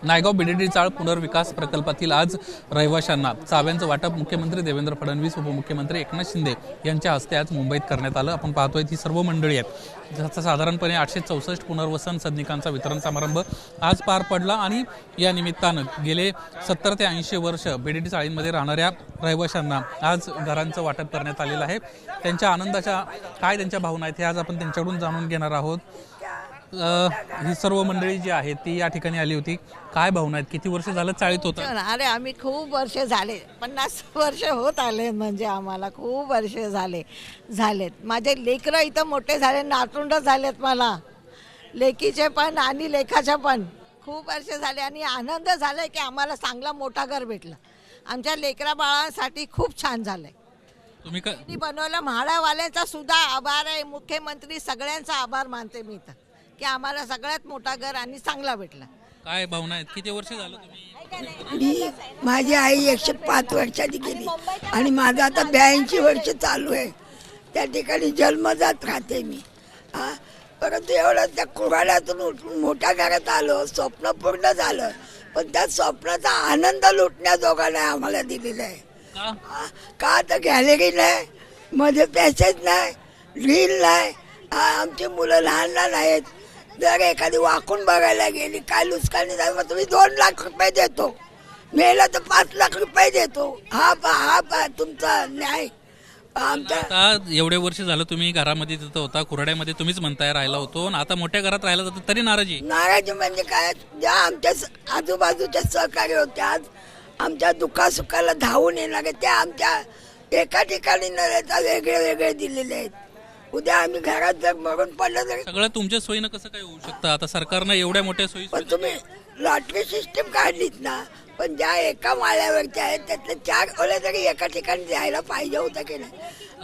Naigaon VDD चाळ पुनर्विकास प्रकल्पातील आज रहिवाशांना चाव्यांचं वाटप मुख्यमंत्री देवेंद्र फडणवीस उपमुख्यमंत्री एकनाथ शिंदे यांच्या हस्ते आज मुंबईत करण्यात आलं। आपण पाहतोय ती सर्व मंडळी आहेत। ज्याचा साधारणपणे 864 पुनर्वसन सदनिकांचा वितरण समारंभ आज पार पडला आणि या निमित्तानं गेले 70 ते 80 वर्ष बीडीडी चाळींमध्ये राहणाऱ्या रहिवाशांना आज घरांचं वाटप करण्यात आलेलं आहे। त्यांच्या आनंदाच्या काय त्यांच्या भावना आहेत हे आज आपण त्यांच्याकडून जाणून घेणार आहोत। ही सर्व मंडळी जी आहेत ती या ठिकाणी आली होती। काय भावना आहेत? किती वर्ष झालं चाळीत होतं? अरे आम्ही खूप वर्ष झाले, 50 वर्ष होत आले, म्हणजे आम्हाला खूप वर्ष झालेत। माझे लेकरं इथं मोठे झाले, नातवंड झालेत मला, लेकीचे पण आणि लेखाचे पण खूप वर्ष झाले आणि आनंद झालाय की आम्हाला चांगला मोठा घर भेटलं। आमच्या लेकरा बाळांसाठी खूप छान झालंय। तुम्ही काय बनवलं, म्हाडावाल्यांचा सुद्धा आभार आहे, मुख्यमंत्री सगळ्यांचा आभार मानते मी तर की आम्हाला सगळ्यात मोठा घर आणि चांगला भेटला। काय भावना आहेत? किती वर्ष झालं तुम्ही? मी माझी आई 105 वर्षाची गेली आणि माझं आता 82 वर्ष चालू आहे। त्या ठिकाणी जन्मजात राहते मी। परंतु एवढं त्या कुऱ्हाड्यातून उठून मोठ्या घरात आलो, स्वप्न पूर्ण झालं, पण त्या स्वप्नाचा आनंद लुटण्याजोगा नाही आम्हाला दिलेला आहे। का तर गॅलरी नाही, मध्ये पॅसेज नाही, ड्रिल नाही, आमची मुलं लहान लहान आहेत। जर एखादी वाकून बघायला गेली, काय लुचकानी झाली, मग तुम्ही 2 लाख रुपये देतो, मेला तर 5 लाख रुपये देतो। हा तुमचा न्याय आमचा। आता एवढे वर्ष झालं तुम्ही घरामध्ये तिथं होता, कुऱ्हाड्यामध्ये तुम्हीच म्हणताय राहिला होतो, आता मोठ्या घरात राहिला जातो तरी नाराजी म्हणजे काय? ज्या आमच्या आजूबाजूच्या सहकारी होते, आज आमच्या दुःखासुखाला धावून येणारे, त्या आमच्या एका ठिकाणी न राहता वेगळे वेगळे दिलेले आहेत। उद्या आम्ही घरात जर मरून पडलं तर सगळं तुमच्या सोयीनं कसं काय होऊ शकतं? आता सरकारनं एवढ्या मोठ्या सोयी, पण तुम्ही लॉटरी सिस्टीम काढलीत ना, पण ज्या एका माळ्यावरती आहेत त्यातले 4 ओले तरी एका ठिकाणी जायला पाहिजे होतं की नाही?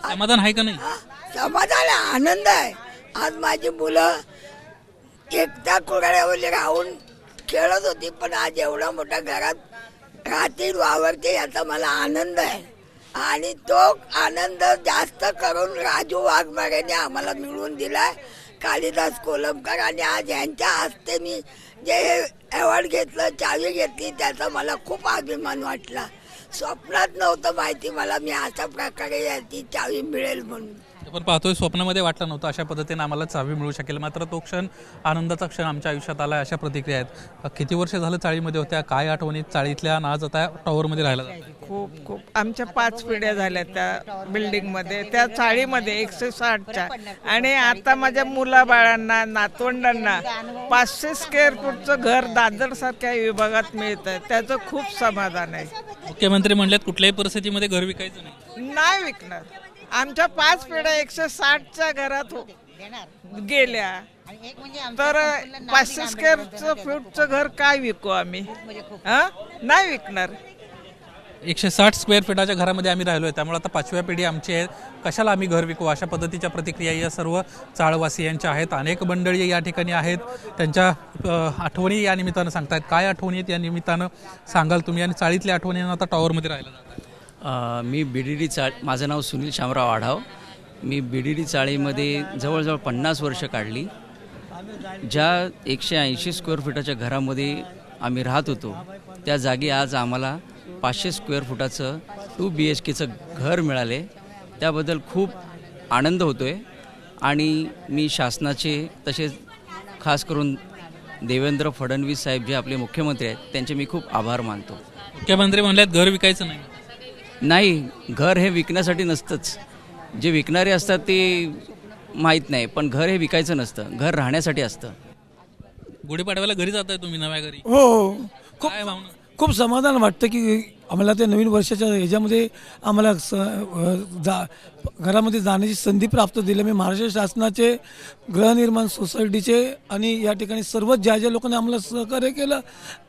समाधान आहे का नाही? समाधान आहे, आनंद आहे। आज माझी मुलं एकदा कुऱ्हाड्यावर राहून खेळत होती, पण आज एवढा मोठ्या घरात राहतील, वावरते, याचा मला आनंद आहे। आणि तो आनंद जास्त करून राजू वाघमारेने आम्हाला मिळवून दिलाय, कालिदास कोलमकर, आणि आज यांच्या हस्ते मी जे अवॉर्ड घेतलं, चावी घेतली, त्याचा मला खूप अभिमान वाटला। स्वप्नात नव्हतं माहिती मला मी अशा प्रकारे याची चावी मिळेल म्हणून। आपण पाहतोय स्वप्नामध्ये वाटलं नव्हतं अशा पद्धतीने आम्हाला चावी मिळू शकेल, मात्र तो क्षण आनंदाचा क्षण आमच्या आयुष्यात आला। अशा प्रतिक्रिया आहेत। किती वर्ष झालं चाळीमध्ये होत्या? काय आठवणी चाळीतल्या? आज आता टॉवरमध्ये राहिला जातं? खूप आमच्या 5 पिढ्या झाल्या त्या बिल्डिंगमध्ये, त्या चाळीमध्ये 160च्या, आणि आता माझ्या मुलाबाळांना, नातवंडांना 500 स्क्वेअर फूटचं घर दादर सारख्या विभागात मिळतं, त्याचं खूप समाधान आहे। मुख्यमंत्री म्हणलेत कुठल्याही परिस्थितीमध्ये घर विकायचं नाही विकणार। आमच्या 5 पिढ्या 160च्या घरात गेल्या, तर 500 स्क्वेअर फूटचं घर काय विकू आम्ही? नाही विकणार। 160 स्क्वेअर फीटाच्या घरामध्ये आम्ही राहिलोय, त्यामुळे आता 5व्या पिढी आमची आहे, कशाला आम्ही घर विकू? अशा पद्धतीच्या प्रतिक्रिया या सर्व चाळवासियांच्या आहेत। अनेक मंडळी या ठिकाणी आहेत, त्यांच्या आठवणी या निमित्तानं सांगतायत। काय आठवणी आहेत या निमित्तानं सांगाल तुम्ही? आणि चाळीतल्या आठवणींना आता टॉवरमध्ये राहिला जातं। मी बीडीडी चाळ, माझं नाव सुनील शामराव आढाव। मी बीडीडी चाळीमध्ये जवळजवळ 50 वर्ष काढली। ज्या 180 स्क्वेअर फुटाच्या घरामध्ये आम्ही राहत होतो, त्या जागी आज आम्हाला 500 स्क्वेअर फुटाचं 2 BHKचं घर मिळाले, त्याबद्दल खूप आनंद होतो आहे। आणि मी शासनाचे, तसेच खास करून देवेंद्र फडणवीस साहेब जे आपले मुख्यमंत्री आहेत, त्यांचे मी खूप आभार मानतो। मुख्यमंत्री म्हणलेत घर विकायचं नाही, घर हे विकण्यासाठी नसतंच। जे विकणारे असतात ते माहीत नाही, पण घर हे विकायचं नसतं, घर राहण्यासाठी असतं। गुढीपाडव्याला घरी जाताय तुम्ही, नव्या घरी? हो, काय भावना? खूप समाधान वाटतं की आम्हाला त्या नवीन वर्षाच्या ह्याच्यामध्ये आम्हाला घरामध्ये जाण्याची संधी प्राप्त दिली। मी महाराष्ट्र शासनाचे, गृहनिर्माण सोसायटीचे आणि या ठिकाणी सर्व ज्या लोकांनी आम्हाला सहकार्य केलं,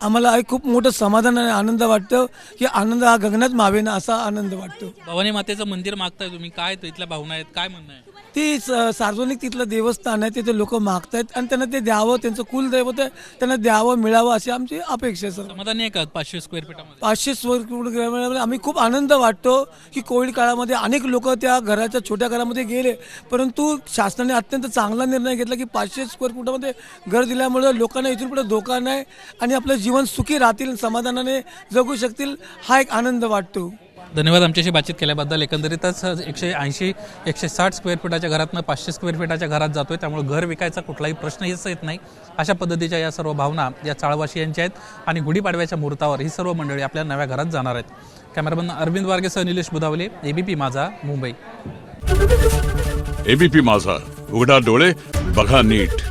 आम्हाला खूप मोठं समाधान आणि आनंद वाटतं की आनंद हा गगनात मावेन असा आनंद वाटतो। भवानी मातेचं मंदिर मागताय तुम्ही, काय तिथल्या भावना आहेत? काय म्हणणं आहे? ती सार्वजनिक तिथलं देवस्थान आहे, तिथे लोक मागतायत आणि त्यांना ते द्यावं, त्यांचं कुलदैवत आहे, त्यांना द्यावं, मिळावं अशी आमची अपेक्षा आहे। सर समाधानी आहे का 500 स्क्वेअर फीटामध्ये? 500 स्क्वेअर फूट मिळाल्यामुळे आम्ही खूप आनंद वाटतो की कोविड काळामध्ये अनेक लोक त्या घराच्या छोट्या घरामध्ये गेले, परंतु शासनाने अत्यंत चांगला निर्णय घेतला की 500 स्क्वेअर फुटामध्ये घर दिल्यामुळे लोकांना इथून पुढे धोका नाही आणि आपलं जीवन सुखी राहतील, समाधानाने जगू शकतील, हा एक आनंद वाटतो. धन्यवाद आमच्याशी बातचीत केल्याबद्दल. एकंदरीतच 180-160 स्क्वेअर फुटाच्या घरातनं 500 स्क्वेअर फुटाच्या घरात जातोय, त्यामुळे घर विकायचा कुठलाही प्रश्नच येत नाही. अशा पद्धतीच्या या सर्व भावना या चाळवासियांच्या आहेत आणि गुढीपाडव्याच्या मुहूर्तावर ही सर्व मंडळी आपल्या नव्या घरात जाणार आहेत. कॅमेरामन अरविंद वारगेसह निलेश बुधावले, एबीपी माझा, मुंबई. एबीपी माझा, उघडा डोळे बघा नीट.